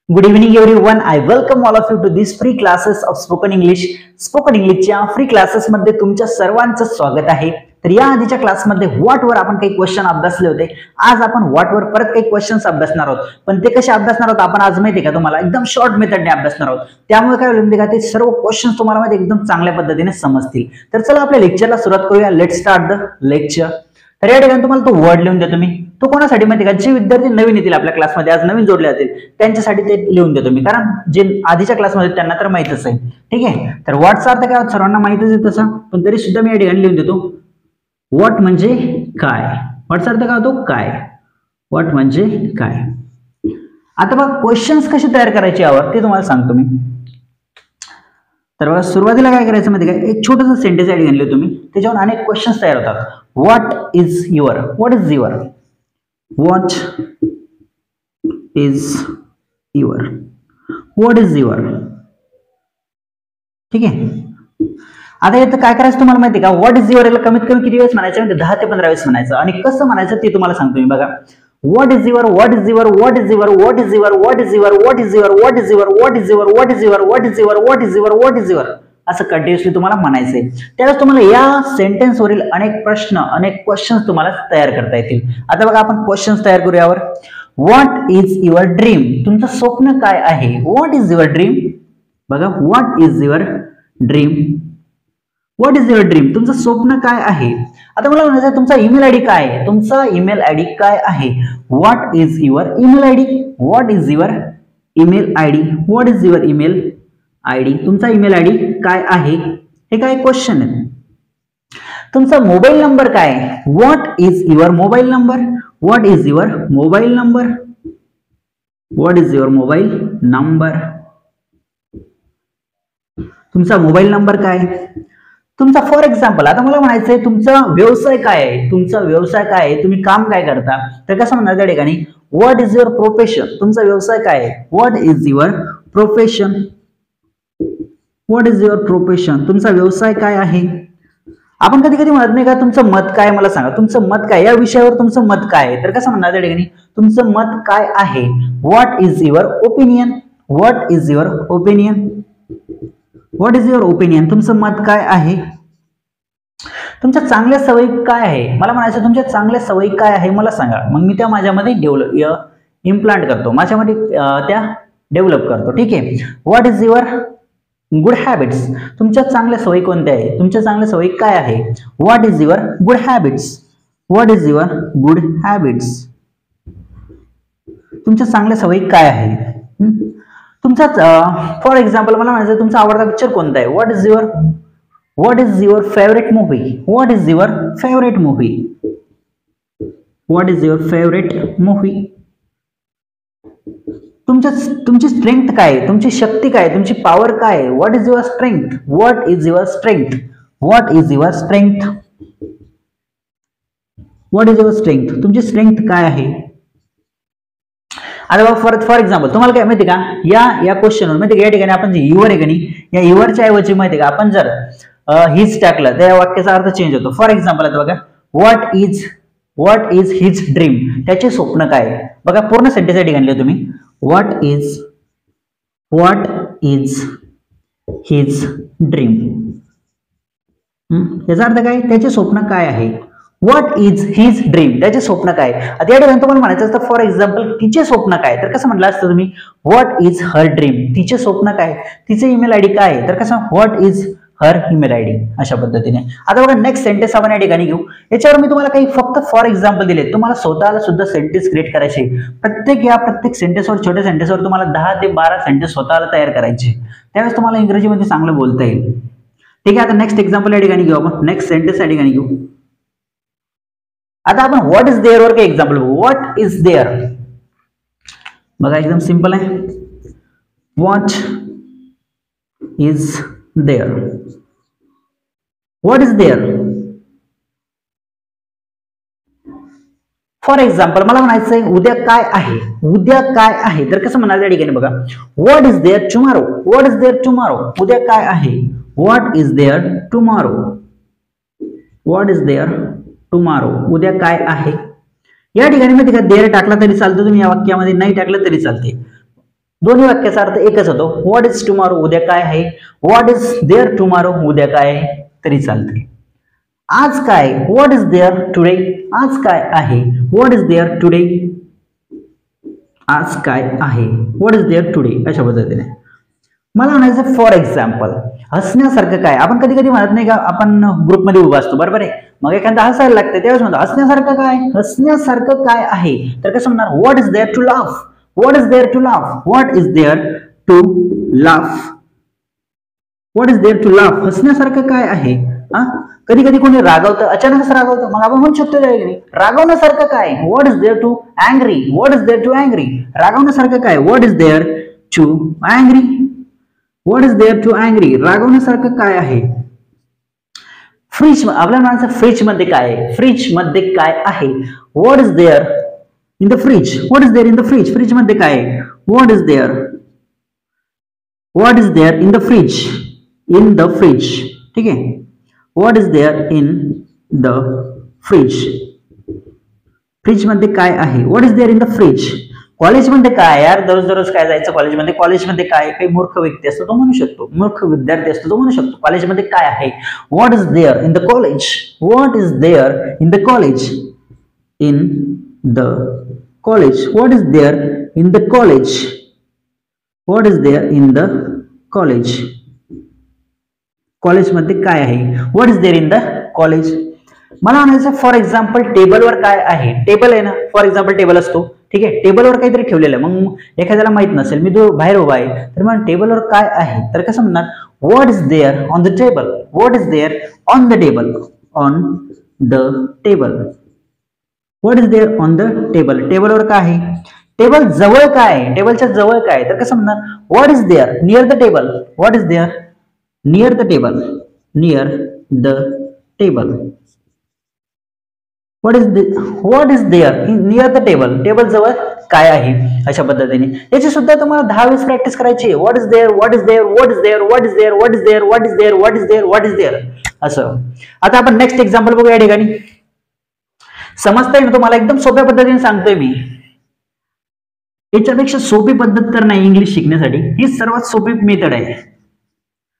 Good evening everyone. I welcome all of you to these free classes of spoken English. Spoken इंग्लिशच्या free classes मध्ये तुमच्या सर्वांचं स्वागत आहे. तर या आधीच्या क्लासमध्ये व्हॉट वर आपण काही क्वेश्चन अभ्यासले होते. आज आपण व्हॉट वर परत काही क्वेश्चन्स अभ्यासणार आहोत. पण ते कसे अभ्यासणार आहोत आपण आज माहिती आहे का तुम्हाला एकदम शॉर्ट मेथडने अभ्यासणार आहोत. त्यामुळे काय होईल का ते सर्व क्वेश्चन्स तुम्हाला माहिती एकदम चांगल्या पद्धतीने समजतील. तर चला आपल्या लेक्चरला सुरुवात करूया. Let's start the lecture. तर या ठिकाणी तुम्हाला तो वर्ड लिहून देतो मी. तो कोणासाठी माहिती का जे विद्यार्थी नवीन येतील आपल्या क्लासमध्ये आज नवीन जोडले जातील त्यांच्यासाठी ते लिहून देतो मी, कारण जे आधीच्या क्लासमध्ये त्यांना तर माहितच आहे. ठीक आहे. तर व्हॉटचा अर्थ काय सर्वांना माहितच आहे तसा, पण तरी सुद्धा मी या ठिकाणी लिहून देतो. व्हॉट म्हणजे काय. व्हॉटचा अर्थ काय होतो काय. व्हॉट म्हणजे काय. आता बघा क्वेश्चन्स कसे तयार करायचे यावर ते तुम्हाला सांगतो मी. तर बघा सुरुवातीला काय करायचं माहिती काय, एक छोटंसं सेंटेन्स या ठिकाणी लिहितो मी, त्याच्यावर अनेक क्वेश्चन्स तयार होतात. What is your. What is your. What is your. What is your. ठीक आहे. आता याचं काय करायचं तुम्हाला माहिती का, व्हॉट इज युअर याला कमीत कमी किती वेळेस म्हणायचं म्हणजे 10 ते 15 वेळेस म्हणायचं. आणि कसं म्हणायचं ते तुम्हाला सांगतो मी. बघा what is your. What is your. What is your. What is your. What is your. What is your. What is your. What is your. What is your. What is your. What is your. What is your असं continuously तुम्हाला म्हणायचंय. त्यावेळेस तुम्हाला या sentence वरील अनेक प्रश्न अनेक क्वेश्चन्स तुम्हाला तयार करता येतील. आता बघा आपण क्वेश्चन्स तयार करू यावर. What is your dream. तुमचं स्वप्न काय आहे. What is your dream. बघा what is your dream. What is your dream तुमचं स्वप्न काय आहे. आता मला म्हणायचं तुमचा ईमेल आयडी काय आहे. तुमचा ईमेल आयडी काय आहे. What is your email ID. What is your email ID. What is your email ID. तुमचा ईमेल आयडी काय आहे. हे काय क्वेश्चन आहे. तुमचा मोबाईल नंबर काय आहे. What is your mobile number. What is your mobile number. What is your mobile number. तुमचा मोबाईल नंबर काय. तुमचा फॉर एक्झाम्पल आता मला म्हणायचंय तुमचा व्यवसाय काय आहे. तुमचा व्यवसाय काय आहे. तुम्ही काम काय करता. तर कसं म्हणणार त्या ठिकाणी व्हॉट इज युअर प्रोफेशन. तुमचा व्यवसाय काय आहे. What is your profession. What is your profession तुमचा व्यवसाय काय आहे. आपण कधी कधी म्हणत नाही का तुमचं मत काय मला सांगा. तुमचं मत काय या विषयावर तुमचं मत काय आहे. तर कसं म्हणणार त्या ठिकाणी तुमचं मत काय आहे. What is your opinion. What is your opinion. What is your opinion तुमचं मत काय आहे. तुमच्या चांगल्या सवयी काय आहे. मला म्हणायचं तुमच्या चांगल्या सवयी काय आहे मला सांगा. मग मी त्या माझ्यामध्ये इम्प्लांट करतो, माझ्यामध्ये त्या डेव्हलप करतो. ठीक आहे. What is your good habits तुमच्या चांगल्या सवयी कोणत्या आहे. तुमच्या चांगल्या सवयी काय आहे. What is your good habits. What is your good habits तुमच्या चांगल्या सवयी काय आहे. तुमचा फॉर एक्झाम्पल मला म्हणायचं तुमचा आवडता पिक्चर कोणता आहे. What is your favourite movie. What is your favourite movie. What is your favourite movie. तुमची स्ट्रेंथ काय. तुमची शक्ती काय. तुमची पॉवर काय. What is your strength. What is your strength. What is your strength. What is your strength तुमची strength काय आहे. आता फॉर एक्झाम्पल तुम्हाला काय माहिती का या क्वेश्चनवर माहिती का या ठिकाणी आपण जे युअर आहे का नाही या युअरच्या ऐवजी माहिती का आपण जर हिज टाकलं तर या वाक्याचा अर्थ चेंज होतो. फॉर एक्झाम्पल आता बघा व्हॉट इज हिज ड्रीम त्याचे स्वप्न काय. बघा पूर्ण सेंटेन्स या ठिकाणी लिहितो तुम्ही. What is his dream. याचा अर्थ काय त्याचे स्वप्न काय आहे. व्हॉट इज हिज ड्रीम त्याचे स्वप्न काय. आता या ठिकाणी तुम्हाला म्हणायचं असतं फॉर एक्झाम्पल तिचे स्वप्न काय. तर कसं म्हटलं असतं तुम्ही व्हॉट इज हर ड्रीम. तिचे स्वप्न काय. तिचे ईमेल आयडी काय. तर कसं what is her email ID अशा पद्धतीने. आता बघा नेक्स्ट सेंटेन्स आपण या ठिकाणी घेऊ. याच्यावर मी तुम्हाला काही फक्त फॉर एक्झाम्पल दिले. तुम्हाला स्वतःला सुद्धा सेंटेन्स क्रिएट करायचे. प्रत्येक सेंटेन्सवर छोट्या सेंटेन्सवर तुम्हाला 10 ते 12 सेंटेन्स स्वतःला तयार करायचे. त्यावेळेस तुम्हाला इंग्रजीमध्ये चांगलं बोलता येईल. ठीक आहे. आता नेक्स्ट एक्झाम्पल या ठिकाणी घेऊ आपण. नेक्स्ट सेंटेन्स या ठिकाणी घेऊ. आता आपण व्हॉट इज देअर वर काही एक्झाम्पल बघू. व्हॉट इज देअर बघा एकदम सिंपल आहे. What is there. What is there for example मला म्हणायचंय उद्या काय आहे. उद्या काय आहे तर कसं म्हणायचं या ठिकाणी बघा what is there tomorrow. What is there tomorrow उद्या काय आहे. What is there tomorrow. What is there tomorrow उद्या काय आहे. या ठिकाणी माहिती का देअर टाकला तरी चालतो तुम्ही या वाक्यामध्ये, नाही टाकलं तरी चालते. दोन्ही वाक्याचा अर्थ एकच होतो. व्हॉट इज टुमॉरो उद्या काय आहे, व्हॉट इज देअर टुमॉरो उद्या काय आहे तरी चालते. आज काय, व्हॉट इज देअर टुडे, आज काय आहे, व्हॉट इज देअर टुडे, आज काय आहे, व्हॉट इज देअर टुडे. अशा पद्धतीने मला म्हणायचं फॉर एक्झाम्पल हसण्यासारखं काय. आपण कधी कधी म्हणत नाही का, आपण ग्रुपमध्ये उभा असतो बरोबर आहे, मग एखादा हसायला लागते त्यावेळेस म्हणतो हसण्यासारखं काय, हसण्यासारखं काय आहे. तर कसं म्हणणार, what is there to laugh, what is there to laugh, what is there to laugh, what is there to laugh. हसण्यासारखं काय आहे. कधी कधी कोणी रागवतं, अचानकच रागवतं, मग आपण म्हणू शकतो रागवण्यासारखं काय, what is there to angry, what is there to angry. रागवण्यासारखं काय, what is there to angry, what is there to angry. रागवण्यासारखं काय आहे. फ्रीज, आपल्याला म्हणायचं फ्रीज मध्ये काय आहे, फ्रीज मध्ये काय आहे, what is there in the fridge, what is there in the fridge. Fridge मध्ये काय आहे, what is there, what is there in the fridge, in the fridge. ठीक आहे, what is there in the fridge. Fridge मध्ये काय आहे, what is there in the fridge. कॉलेजमध्ये काय यार, दररोज दररोज काय जायचं कॉलेजमध्ये, कॉलेजमध्ये काय, काही मूर्ख व्यक्ती असतो तो म्हणू शकतो, मूर्ख विद्यार्थी असतो तो म्हणू शकतो. कॉलेजमध्ये काय आहे, what is there in the college, what is there in the college, in the college. What is there in the college, what is there in the college. कॉलेजमध्ये काय आहे, what is there in the college. मला म्हणायचं for example टेबलवर काय आहे. Table आहे ना, फॉर एक्झाम्पल टेबल असतो, ठीक आहे, टेबलवर काहीतरी ठेवलेलं आहे, मग एखाद्याला माहित नसेल, मी तो बाहेर उभा आहे, तर मग टेबलवर काय आहे, तर कसं म्हणणार, what is there on the table, what is there on the table, on the table, what is there on the table. टेबलवर काय आहे, टेबल जवळ काय आहे, टेबलच्या जवळ काय, तर कसं म्हणणार, what is there near the table, what is there near the table, near the table. What is there near the table, table जवळ काय आहे. अशा पद्धतीने याची सुद्धा तुम्हाला 10 वेळेस प्रॅक्टिस करायची आहे. What is there, what is there, what is there, what is there, what is there, what is there, what is there, what is there, असं. आता आपण नेक्स्ट एक्झाम्पल बघू. या ठिकाणी समजतंय ना तुम्हाला, एकदम सोप्या पद्धतीने सांगतोय मी. याच्यापेक्षा सोपी पद्धत तर नाही इंग्लिश शिकण्यासाठी, ही सर्वात सोपी मेथड आहे.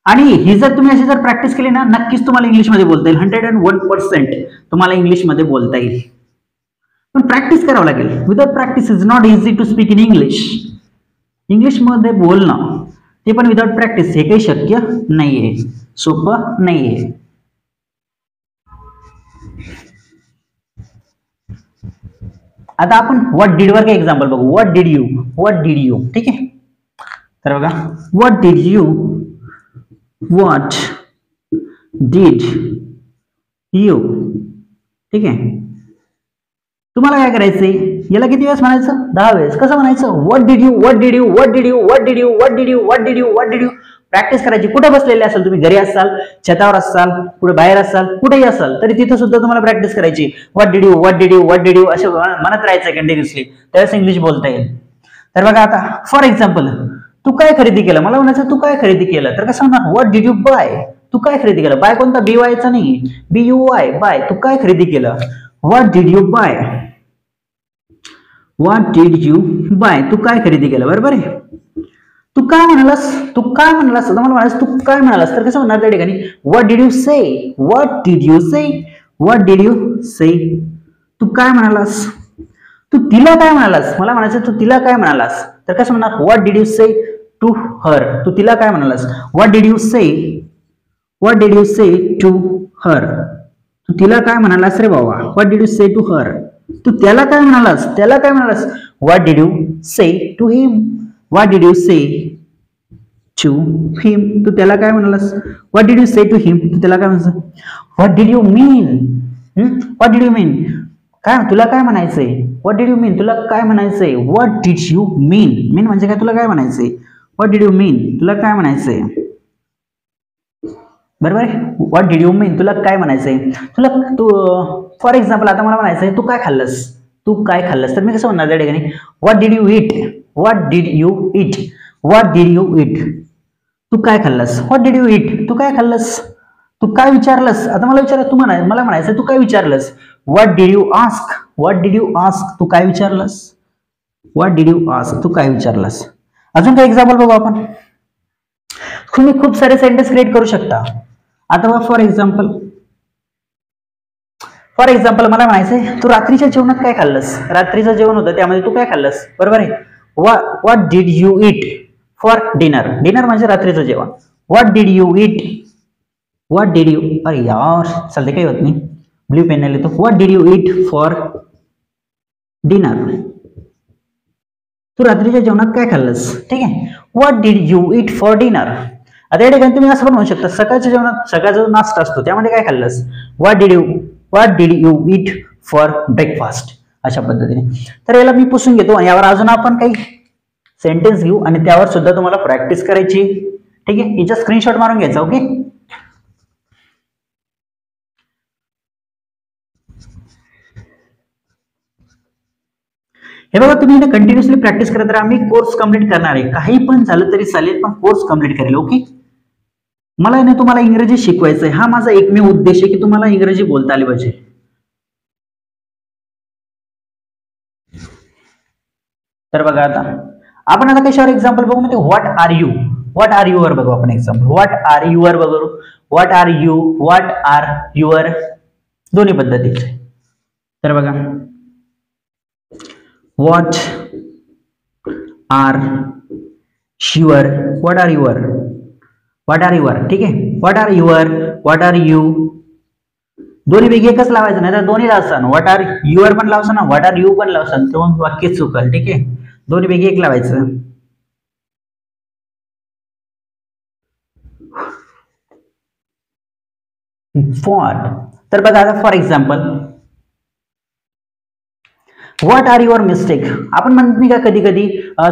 आणि ही जर तुम्ही अशी जर प्रॅक्टिस केली ना, नक्कीच तुम्हाला इंग्लिशमध्ये बोलता येईल. 101% तुम्हाला इंग्लिशमध्ये बोलता येईल. पण प्रॅक्टिस करावं लागेल. Without practice is not easy to speak in English. इंग्लिशमध्ये बोलणं ते पण विदाउट प्रॅक्टिस हे काही शक्य नाहीये, सोपं नाहीये. आता आपण व्हॉट डीड वर काही एक्झाम्पल बघू. What did you, what did you. ठीक आहे, तर बघा, what did you, what did you. ठीक आहे, तुम्हाला काय करायचंय, याला किती वेळेस म्हणायचं, 10 वेळेस. कसं म्हणायचं, what did you, what did you, what did you, what did you, what did you, what did you, what did you. Practice करायची. कुठे बसलेले असाल तुम्ही, घरी असाल, छतावर असाल, कुठे बाहेर असाल, कुठेही असाल तरी तिथं सुद्धा तुम्हाला प्रॅक्टिस करायची. What did you, what did you, what did you असं म्हणत राहायचं कंटिन्युअसली, त्यावेळेस इंग्लिश बोलता येईल. तर बघा आता फॉर एक्झाम्पल, तू काय खरेदी केलं, मला म्हणायचं तू काय खरेदी केलं, तर कसं म्हणणार, व्हॉट डीड यू बाय. तू काय खरेदी केलं, बाय कोणता, BYचा नाही, BUY, बाय. तू काय खरेदी केलं, what did you buy, what did you buy. तू काय खरेदी केलं, बरोबर आहे. तू काय म्हणालास, तू काय म्हणालास, मला म्हणालास तू काय म्हणालास, तर कसं म्हणणार त्या ठिकाणी, what did you say, what did you say, what did you say. तू काय म्हणालास, तू तिला काय म्हणालास, मला म्हणायचं तू तिला काय म्हणालास, तर कसं म्हणणार, what did you say to her. तू तिला काय म्हणालास, what did you say, what did you say to her. तू तिला काय म्हणालास रे बाबा, what did you say to her. तू त्याला काय म्हणालास, त्याला काय म्हणालास, what did you say to him, what did you say to him. तू त्याला काय म्हणालास, what did you say to him. तू त्याला काय म्हणालास, what did you mean, what did you mean. काय तुला काय म्हणायचंय, व्हॉट डीड यू मीन, तुला काय म्हणायचंय, व्हॉट डीड यू मीन. मीन म्हणजे काय, तुला काय म्हणायचंय, व्हॉट डीड यू मीन, तुला काय म्हणायचंय, बरोबर आहे. व्हॉट डीड यू मीन, तुला काय म्हणायचंय. तुला तू फॉर एक्झाम्पल आता मला म्हणायचंय तू काय खाल्लंस, तू काय खाल्लंस, तर मी कसं म्हणणार त्या ठिकाणी, what did you eat, what did you eat, what did you eat. तू काय खाल्लंस, व्हॉट डीड यू ईट. तू काय खाल्लंस, तू काय विचारलंस. आता मला विचार, तू मला म्हणायचं तू काय विचारलंस, what did you ask, what did you ask. तू काय विचारलंस, व्हॉट डीड यू आस्क. तू काय विचारलंस. अजून काही एक्झाम्पल बघू आपण. तुम्ही खूप सारे सेंटेन्स क्रिएट करू शकता. आता फॉर एक्झाम्पल मला म्हणायचंय तू रात्रीच्या जेवणात काय खाल्लंस. रात्रीचं जेवण होतं त्यामध्ये तू काय खाल्लंस, बरोबर आहे. What did you eat for dinner. Dinner म्हणजे रात्रीचं जेवण. What did you eat. What did you, अरे यार चालते काही होत नाही, ब्ल्यू पेन लिहितो. What did you eat for dinner. तू रात्रीच्या जेवणात काय खाल्लंस, ठीक आहे. What did you eat for dinner. आता या ठिकाणी तुम्ही असं पण म्हणू शकता सकाळच्या जेवणात, सकाळचा जो नाश्ता असतो त्यामध्ये काय खाल्लंस. What did you eat for breakfast, अशा पद्धतीने. तर याला मी पुसून घेतो आणि यावर अजून आपण काही सेंटेन्स घेऊ आणि त्यावर सुद्धा तुम्हाला प्रॅक्टिस करायची, ठीक आहे. याचा स्क्रीनशॉट मारून घ्यायचा. ओके, हे बघा तुम्ही कंटिन्युअसली प्रॅक्टिस करत राहा. मी कोर्स कम्प्लीट करणार आहे, काही पण झालं तरी चालेल पण कोर्स कम्प्लीट करेल. ओके, मला ना तुम्हाला इंग्रजी शिकवायचंय, हा माझा एकमेव उद्देश आहे की तुम्हाला इंग्रजी बोलता आली पाहिजे. तर बघा आता आपण आता कशावर एक्झाम्पल बघू म्हणजे what are you. What are your बघू आपण एक्झाम्पल. व्हॉट आर युअर बघू. What are you, what are your, दोन्ही पद्धतीचे. तर बघा what are your, what are your, what are your, ठीक आहे. What are your, what are you, दोन्ही पैकी एकच लावायचं, नाही तर दोन्ही लावसान. व्हॉट आर युअर पण लावसान ना, व्हॉट आर यू पण लावसान, तर मग वाक्य चुकल, ठीक आहे. दोन्ही पैकी एक लावायचं. व्हॉट, तर बघा आता for example what are your mistake. आपण म्हणत नाही का कधी कधी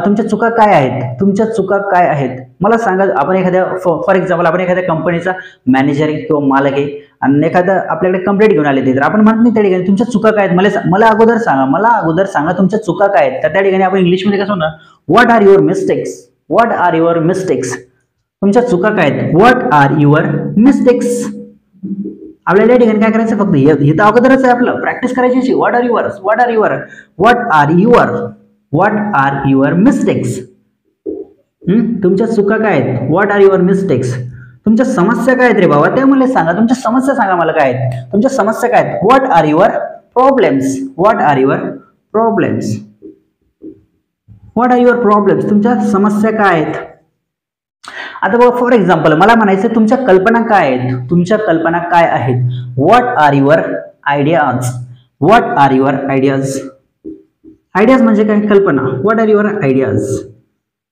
तुमच्या चुका काय आहेत, तुमच्या चुका काय आहेत मला सांगा. आपण एखाद्या फॉर एक्झाम्पल आपण एखाद्या कंपनीचा मॅनेजर किंवा मालक आहे आणि एखादा आपल्याकडे कंप्लेंट घेऊन आले तर आपण म्हणत नाही त्या ठिकाणी तुमच्या चुका काय आहेत, मला अगोदर सांगा तुमच्या चुका काय आहेत. तर त्या ठिकाणी आपण इंग्लिशमध्ये कसं म्हणणार, what are your mistakes. What are your mistakes, तुमच्या चुका काय आहेत. What are your mistakes. आपल्याला या ठिकाणी काय करायचं, फक्त हे तर अगोदरच आहे आपलं, प्रॅक्टिस करायची. What are your, what are your, what are your, what are your mistakes. तुमच्या चुका काय आहेत, व्हॉट आर युअर मिस्टेक्स. तुमच्या समस्या काय आहेत रे बाबा, त्या मला सांगा. तुमच्या समस्या सांगा मला काय आहेत, तुमच्या समस्या काय आहेत. What are your problems, what are your problems, what are your problems, तुमच्या समस्या काय आहेत. आता बघा फॉर एक्झाम्पल मला म्हणायचं तुमच्या कल्पना काय आहेत, तुमच्या कल्पना काय आहेत. What are your ideas, what are your ideas. Ideas म्हणजे काय, कल्पना. व्हॉट आर युअर आयडियाज,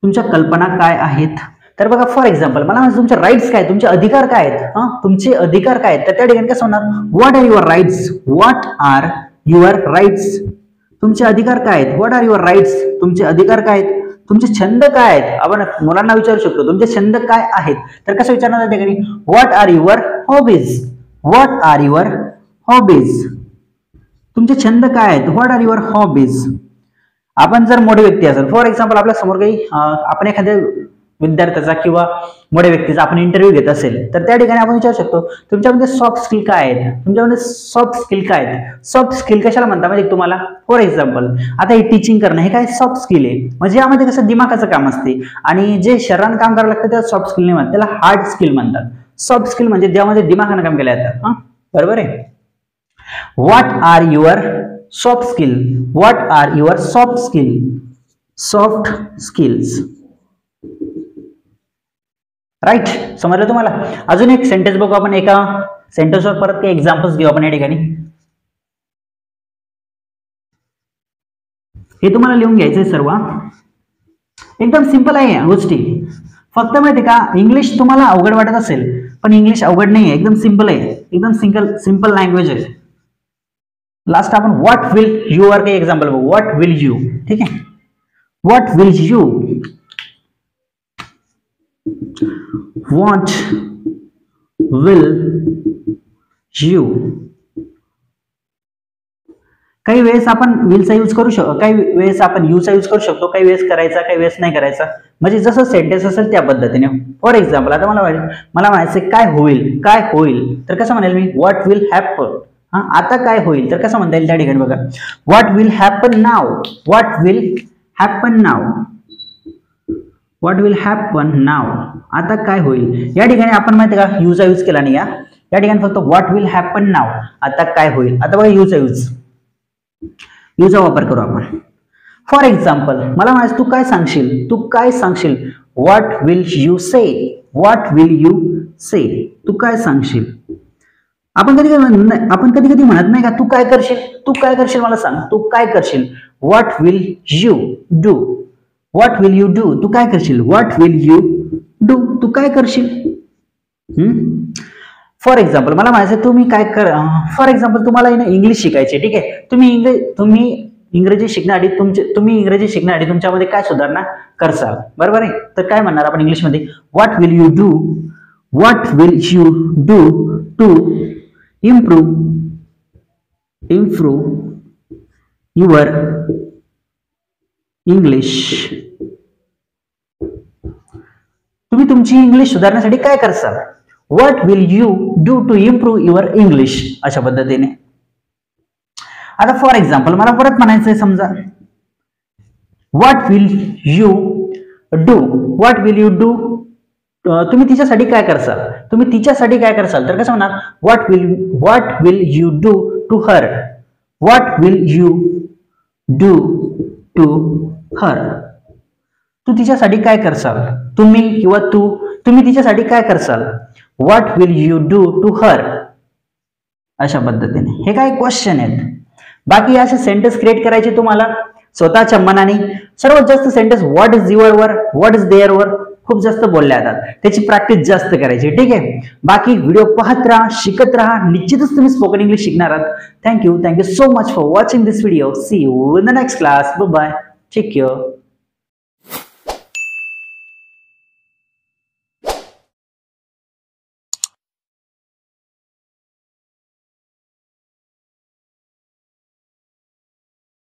तुमच्या कल्पना काय आहेत. तर बघा फॉर एक्झाम्पल मला म्हणायचं तुमचे राईट्स काय, तुमचे अधिकार काय आहेत. तुमचे अधिकार काय आहेत, तर त्या ठिकाणी कसं होणार, what are your rights, what are your rights, तुमचे अधिकार काय आहेत. व्हॉट आर युअर राईट्स, तुमचे अधिकार काय आहेत. तुमचे छंद काय आहेत, आपण मुलांना विचारू शकतो तुमचे छंद काय आहेत. तर कसं विचारणार त्या ठिकाणी, what are your hobbies, what are your hobbies, तुमचे छंद काय आहेत. What are your hobbies. आपण जर मोठे व्यक्ती असेल, फॉर एक्झाम्पल आपल्या समोर काही आपण एखाद्या विद्यार्थ्याचा किंवा मोठ्या व्यक्तीचा आपण इंटरव्ह्यू घेत असेल तर त्या ठिकाणी आपण विचारू शकतो तुमच्यामध्ये सॉफ्ट स्किल काय आहेत, तुमच्यामध्ये सॉफ्ट स्किल काय आहेत. सॉफ्ट स्किल कशाला म्हणता म्हणजे तुम्हाला, फॉर एक्झाम्पल आता हे टीचिंग करणं हे काय सॉफ्ट स्किल आहे, म्हणजे यामध्ये कसं दिमागाचं काम असते आणि जे शरीरानं काम करावं लागतं त्याला सॉफ्ट स्किल नाही म्हणतात, त्याला हार्ड स्किल म्हणतात. सॉफ्ट स्किल म्हणजे ज्यामध्ये दिमागानं काम केलं जातं. बरोबर आहे. What are your soft skill, what are your soft skill, soft skills. Right, समजलं तुम्हाला. अजून एक सेंटेन्स बघू आपण, एका सेंटेन्सवर परत काही एक्झाम्पल्स घेऊ आपण या ठिकाणी. हे तुम्हाला लिहून घ्यायचंय सर्व, एकदम सिंपल आहे या गोष्टी. फक्त माहिती का इंग्लिश तुम्हाला अवघड वाटत असेल पण इंग्लिश अवघड नाही आहे, एकदम सिंपल आहे, एकदम सिंपल लँग्वेज आहे. लास्ट आपण व्हॉट विल यू वर काही एक्झाम्पल बघू. व्हॉट विल यू, ठीक आहे. What will you, what will you. काही वेळेस आपण विलचा यूज करू शकतो, काही वेळेस आपण यूचा यूज करू शकतो, काही वेळेस करायचा काही वेळेस नाही करायचा, म्हणजे जसं सेंटेन्स असेल त्या पद्धतीने. फॉर एक्झाम्पल आता मला म्हणायचं काय होईल, काय होईल तर कसं म्हणेल मी, व्हॉट विल हॅपन. आता काय होईल तर कसं म्हणता येईल त्या ठिकाणी बघा, what will happen now, what will happen now, what will happen now, आता काय होईल. या ठिकाणी आपण माहिती का यूजचा यूज केला नाही, या ठिकाणी फक्त व्हॉट विल हॅपन नाव, आता काय होईल. आता बघा यूजचा वापर करू आपण. फॉर एक्झाम्पल मला म्हणायचं तू काय सांगशील, what will you say, what will you say, तू काय सांगशील. आपण कधी कधी म्हणत नाही का तू काय करशील मला सांग, तू काय करशील. What will you do, what will you do, तू काय करशील. व्हॉट विल यू डू, तू काय करशील. फॉर एक्झाम्पल मला म्हणायचं तुम्ही काय कर. फॉर एक्झाम्पल तुम्हाला इंग्लिश शिकायचे, ठीक आहे. तुम्ही इंग्रजी शिकण्याआधी तुमच्यामध्ये काय सुधारणा करसाल, बरोबर आहे. तर काय म्हणणार आपण इंग्लिशमध्ये, what will you do to improve your English. तुम्ही तुमची इंग्लिश सुधारण्यासाठी काय करसाल. What will you do to improve your English, अशा पद्धतीने. आता फॉर एक्झाम्पल मला परत म्हणायचंय, समजा व्हॉट विल यू डू, तुम्ही तिच्यासाठी काय करसाल, तर कसं म्हणणार. What will you do to her, what will you do to her, तू तिच्यासाठी काय करसाल. तुम्ही तिच्यासाठी काय करसाल. What will you do to her, अशा पद्धतीने. हे काय क्वेश्चन आहेत. बाकी असे सेंटेन्स क्रिएट करायचे तुम्हाला स्वतःच्या मनाने. सर्वात जास्त सेंटेन्स व्हॉट इज युअर वर, व्हॉट इज देअर वर खूप जास्त बोलले जातात, त्याची प्रॅक्टिस जास्त करायची, ठीक आहे. बाकी व्हिडिओ पाहत राहा, शिकत राहा, निश्चितच तुम्ही स्पोकन इंग्लिश शिकणार आहात. Thank you so much for watching this video. See you in the next class. Bye bye. Take care.